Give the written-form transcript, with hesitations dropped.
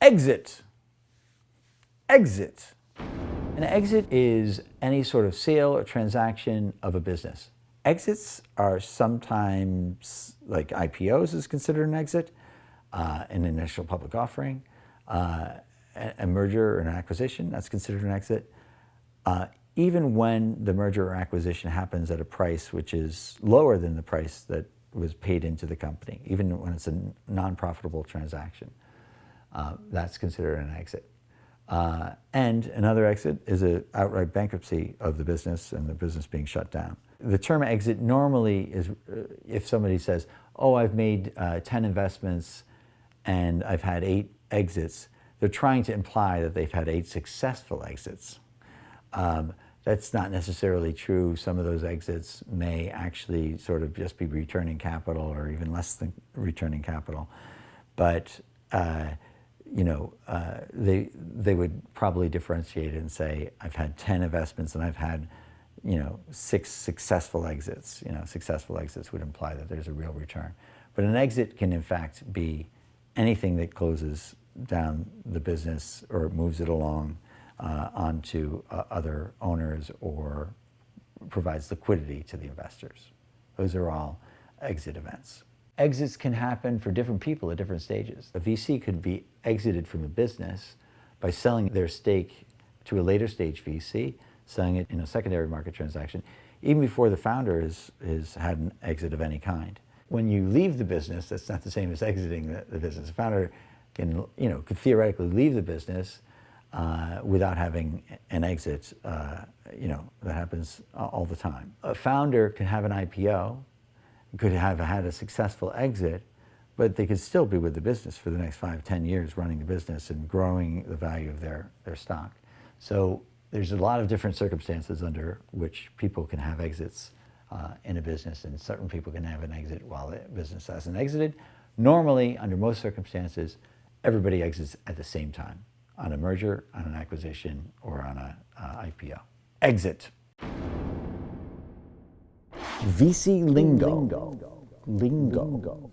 Exit. Exit. An exit is any sort of sale or transaction of a business. Exits are sometimes, like IPOs is considered an exit, an initial public offering, a merger or an acquisition, that's considered an exit. Even when the merger or acquisition happens at a price which is lower than the price that was paid into the company, even when it's a non-profitable transaction, that's considered an exit. And another exit is an outright bankruptcy of the business and the business being shut down. The term exit normally is if somebody says, oh, I've made 10 investments and I've had 8 exits, they're trying to imply that they've had 8 successful exits. That's not necessarily true. Some of those exits may actually sort of just be returning capital or even less than returning capital. But you know, they would probably differentiate it and say, I've had 10 investments and I've had, you know, 6 successful exits. You know, successful exits would imply that there's a real return. But an exit can in fact be anything that closes down the business or moves it along onto other owners or provides liquidity to the investors. Those are all exit events. Exits can happen for different people at different stages. A VC could be exited from the business by selling their stake to a later stage VC, selling it in a secondary market transaction, even before the founder has had an exit of any kind. When you leave the business, that's not the same as exiting the business. The founder can, you know, could theoretically leave the business without having an exit. You know, that happens all the time. A founder can have an IPO, could have had a successful exit, but they could still be with the business for the next 5, 10 years running the business and growing the value of their stock. So there's a lot of different circumstances under which people can have exits in a business, and certain people can have an exit while the business hasn't exited. Normally, under most circumstances, everybody exits at the same time, on a merger, on an acquisition, or on an IPO. Exit. VC Lingo. Lingo.